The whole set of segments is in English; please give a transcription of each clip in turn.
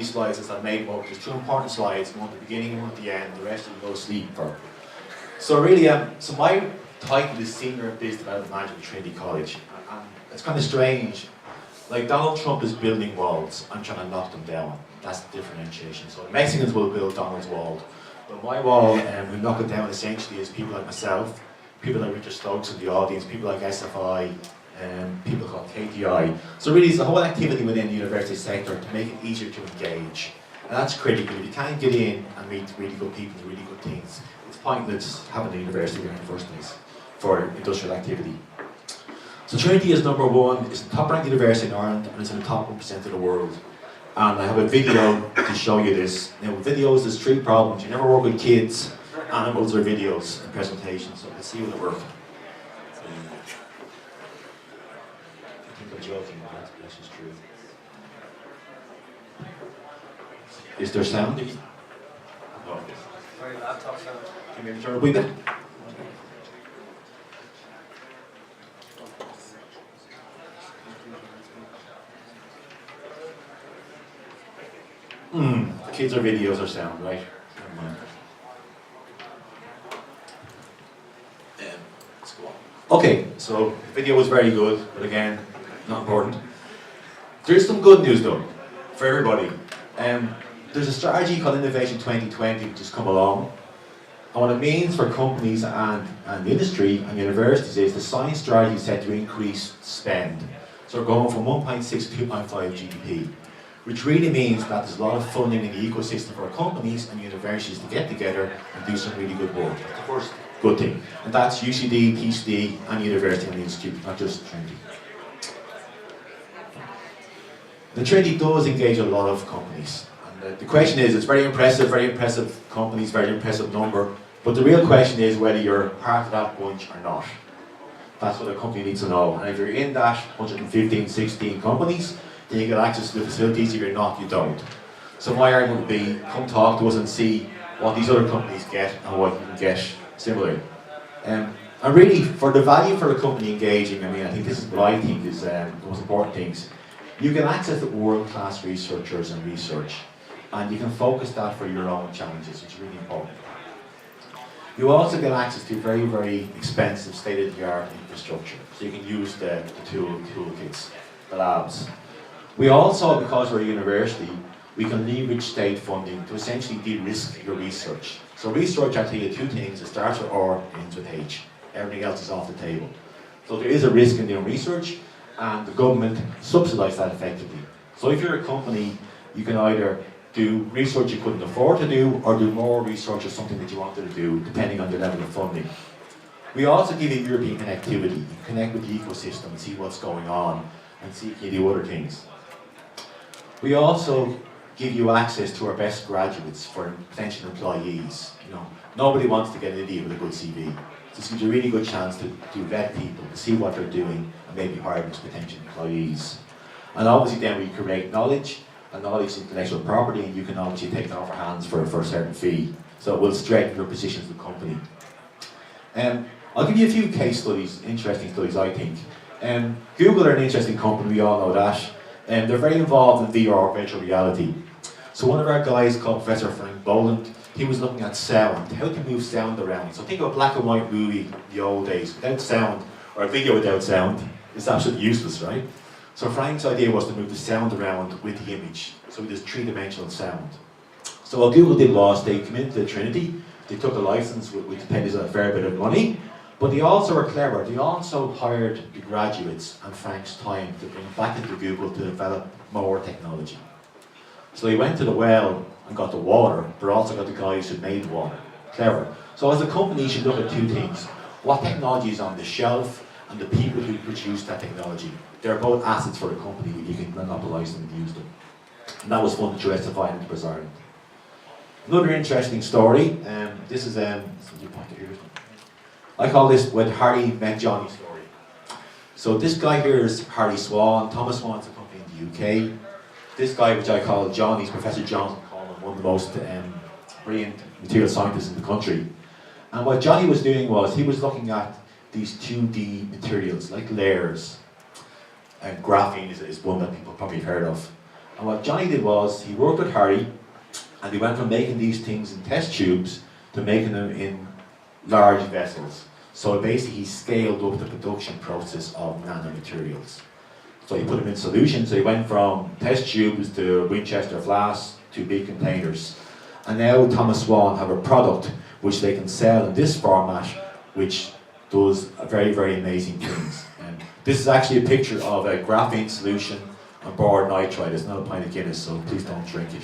these slides as I made them up. There's two important slides, one at the beginning and one at the end. The rest you can go to sleep for. So really, so my title is Senior Business Development Manager at Trinity College. And it's kind of strange. Like Donald Trump is building walls, I'm trying to knock them down. That's the differentiation. So the Mexicans will build Donald's wall. But my wall, we knock it down essentially is people like myself, people like Richard Stokes in the audience, people like SFI, people called KTI. So really it's the whole activity within the university sector to make it easier to engage. And that's critical. If you can't get in and meet really good people, do really good things, it's pointless having a university here in the first place for industrial activity. So Trinity is number one, it's the top ranked university in Ireland and it's in the top 1% of the world. And I have a video to show you this. Now with videos there's three problems. You never work with kids, animals or videos in presentations, so let's see will it work. I think I'm joking, but that's just true. Is there sound? No. Sorry, laptop sound. Can you maybe turn it a wee bit? Kids or videos or sound, right? Never mind. Let's go on. Okay, so video was very good, but again, not important. There's some good news though, for everybody. There's a strategy called Innovation 2020 which has come along. And what it means for companies and the industry and universities is the science strategy is set to increase spend. So we're going from 1.6 to 2.5 GDP. Which really means that there's a lot of funding in the ecosystem for companies and universities to get together and do some really good work. That's the first good thing. And that's UCD, TCD, and university and institute, not just Trinity. The Trinity does engage a lot of companies. And the question is, it's very impressive companies, very impressive number, but the real question is whether you're part of that bunch or not. That's what a company needs to know. And if you're in that 115, 16 companies, then you get access to the facilities. If you're not, you don't. So my argument would be, come talk to us and see what these other companies get and what you can get similarly. And really, for the value for a company engaging, I mean, I think this is what I think is the most important things. You get access to world-class researchers and research, and you can focus that for your own challenges, which is really important. You also get access to very, very expensive state-of-the-art infrastructure, so you can use the toolkits, the labs. We also, because we're a university, we can leverage state funding to essentially de-risk your research. So research, I tell you two things, it starts with R, ends with H. Everything else is off the table. So there is a risk in doing research, and the government subsidises that effectively. So if you're a company, you can either do research you couldn't afford to do, or do more research or something that you wanted to do, depending on the level of funding. We also give you European connectivity. You can connect with the ecosystem and see what's going on, and see if you do other things. We also give you access to our best graduates for potential employees. You know, nobody wants to get an idiot with a good CV. This gives you a really good chance to vet people, to see what they're doing, and maybe hire them as potential employees. And obviously then we create knowledge, and knowledge is intellectual property, and you can obviously take it off our hands for a certain fee. So it will strengthen your position as a company. I'll give you a few case studies, interesting studies I think. Google are an interesting company, we all know that. They're very involved in VR, virtual reality. So one of our guys called Professor Frank Boland, he was looking at sound, how to move sound around. So think of a black and white movie in the old days, without sound, or a video without sound, it's absolutely useless, right? So Frank's idea was to move the sound around with the image, so there's three-dimensional sound. So what Google did was, they came into Trinity, they took a license which paid us a fair bit of money, but they also were clever. They also hired the graduates and Frank's time to bring back into Google to develop more technology. So they went to the well and got the water, but also got the guys who made water. Clever. So as a company, you should look at two things. What technology is on the shelf and the people who produce that technology. They're both assets for the company if you can monopolise them and use them. And that was fun to justify in Enterprise Ireland. Another interesting story, this is, I call this When Harry Met Johnny story. So this guy here is Harry Swan. Thomas Swan's a company in the UK. This guy, which I call Johnny's Professor Johnson, one of the most brilliant material scientists in the country. And what Johnny was doing was, he was looking at these 2D materials, like layers. And graphene is one that people probably have heard of. And what Johnny did was, he worked with Harry, and he went from making these things in test tubes to making them in large vessels. So basically he scaled up the production process of nanomaterials. So he put them in solution, so he went from test tubes to Winchester flasks to big containers. And now Thomas Swan have a product which they can sell in this format, which does very, very amazing things. And this is actually a picture of a graphene solution on board nitride. It's not a pint of Guinness, so please don't drink it.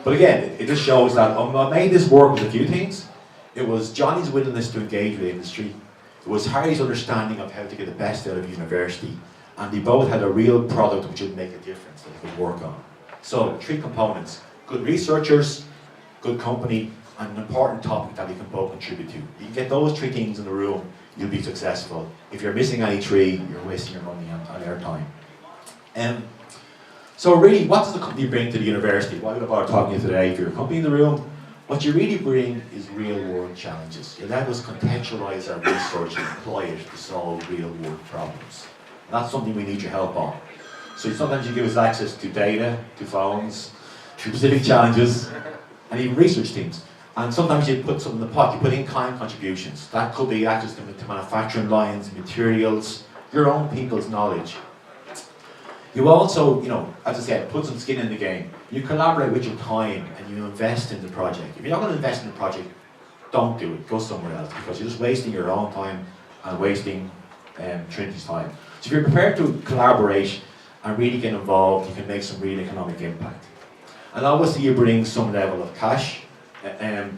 But again, it just shows that what made this work was a few things. It was Johnny's willingness to engage with industry. It was Harry's understanding of how to get the best out of university. And they both had a real product which would make a difference that they could work on. So, 3 components. Good researchers, good company, and an important topic that we can both contribute to. You can get those 3 things in the room, you'll be successful. If you're missing any 3, you're wasting your money on air time. So really, what does the company bring to the university? Why would I bother talking to you today? If you're a company in the room, what you really bring is real-world challenges. You let us contextualise our research and apply it to solve real-world problems. And that's something we need your help on. So sometimes you give us access to data, to phones, to specific challenges, and even research teams. And sometimes you put something in the pot, you put in-kind contributions. That could be access to manufacturing lines, materials, your own people's knowledge. You also, as I said, put some skin in the game. You collaborate with your time and you invest in the project. If you're not going to invest in the project, don't do it. Go somewhere else, because you're just wasting your own time and wasting Trinity's time. So if you're prepared to collaborate and really get involved, you can make some real economic impact. And obviously you bring some level of cash, and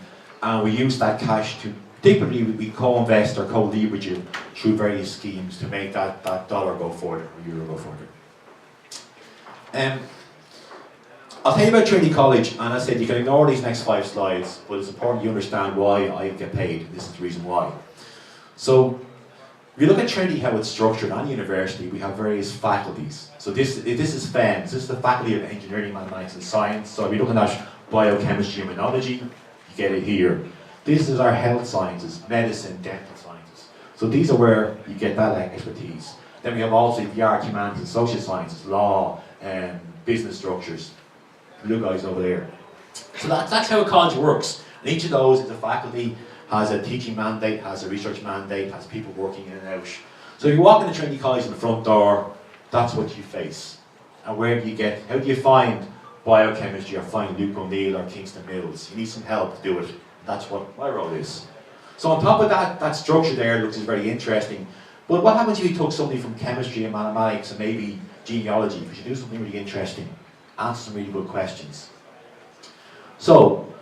we use that cash to, typically we co-invest or co-leverage it through various schemes to make that dollar go further, or euro go further. I'll tell you about Trinity College, and I said you can ignore these next 5 slides, but it's important you understand why I get paid. This is the reason why. So, if you look at Trinity, how it's structured, on university, we have various faculties. So this is FEM, this is the Faculty of Engineering, Mathematics and Science. So if you're looking at biochemistry and immunology, you get it here. This is our health sciences, medicine, dental sciences. So these are where you get that expertise. Then we have also the art, humanities and social sciences, law, business structures. Blue guys over there. So that's how a college works. And each of those is a faculty, has a teaching mandate, has a research mandate, has people working in and out. So if you walk into Trinity College in the front door, that's what you face. And where do you get, how do you find biochemistry or find Luke O'Neill or Kingston Mills? You need some help to do it. That's what my role is. So on top of that structure there looks very interesting. But what happens if you took somebody from chemistry and mathematics and maybe genealogy? Because you do something really interesting, answer some really good questions. So,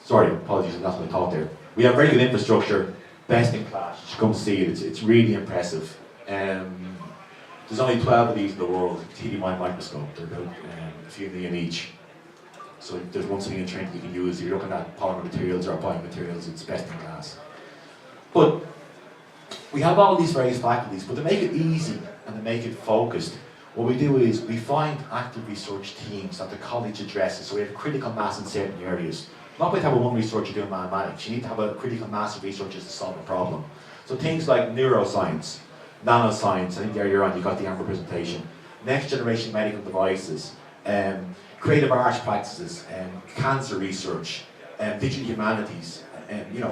sorry, apologies, that's what I thought there. We have very good infrastructure, best in class. You should come see it, it's really impressive. There's only 12 of these in the world, TD microscope, they're about a few million each. So there's one thing in Trinity you can use. If you're looking at polymer materials or biomaterials, it's best in class. But we have all these various faculties, but to make it easy and to make it focused, what we do is we find active research teams that the college addresses, so we have critical mass in certain areas. Not by having one researcher doing mathematics, you need to have a critical mass of researchers to solve a problem. So things like neuroscience, nanoscience, I think earlier on you got the AMBER presentation, next generation medical devices, creative arts practices, cancer research, digital humanities,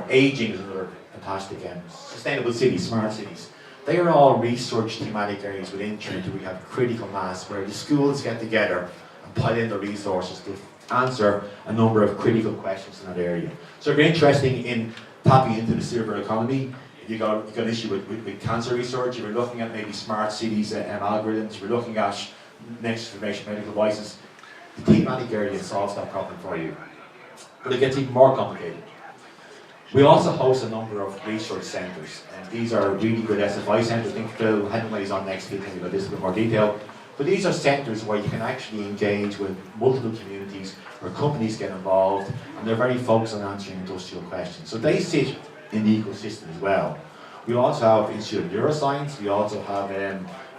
aging is another fantastic, sustainable cities, smart cities. They are all research thematic areas within Trinity. We have critical mass where the schools get together and put in the resources to answer a number of critical questions in that area. So if you're interested in tapping into the silver economy, if you've got an issue with cancer research, if you're looking at maybe smart cities and algorithms, if you're looking at next generation medical devices, the thematic area solves that problem for you. But it gets even more complicated. We also host a number of research centres, and these are really good SFI centres. I think Phil Henway is on next week, and we'll go this in a bit more detail. But these are centres where you can actually engage with multiple communities, where companies get involved, and they're very focused on answering industrial questions. So they sit in the ecosystem as well. We also have Institute of Neuroscience, we also have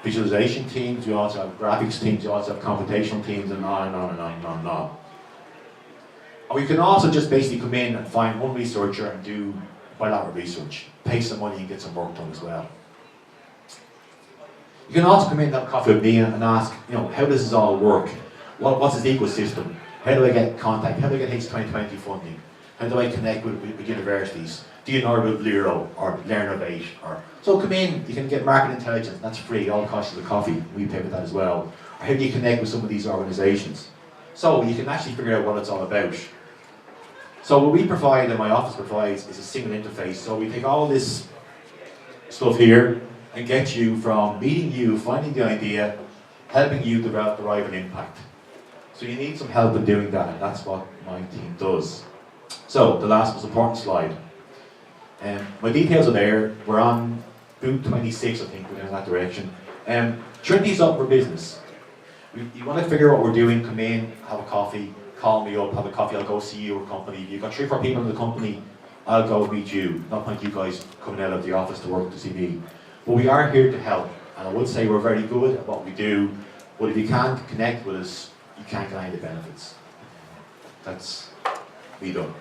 visualization teams, we also have graphics teams, we also have computational teams, and on and on and on and on and on. Or you can also just basically come in and find one researcher and do bilateral research, pay some money and get some work done as well. You can also come in and have coffee with me and ask, how does this all work? What's its ecosystem? How do I get contact? How do I get H2020 funding? How do I connect with universities? Do you know about Lero or Learnovate? So come in, you can get market intelligence, that's free, all costs you the coffee, we pay for that as well. Or how do you connect with some of these organisations? So you can actually figure out what it's all about. So what we provide, and my office provides, is a single interface. So we take all this stuff here and get you from meeting you, finding the idea, helping you derive an impact. So you need some help in doing that, and that's what my team does. So the last most important slide. My details are there. We're on booth 26, I think, we're in that direction. Trinity's up for business. You want to figure out what we're doing, come in, have a coffee, call me up, have a coffee, I'll go see your company. If you've got 3 or 4 people in the company, I'll go meet you. Not point you guys coming out of the office to work to see me. But we are here to help, and I would say we're very good at what we do, but if you can't connect with us, you can't get any of the benefits. That's me done.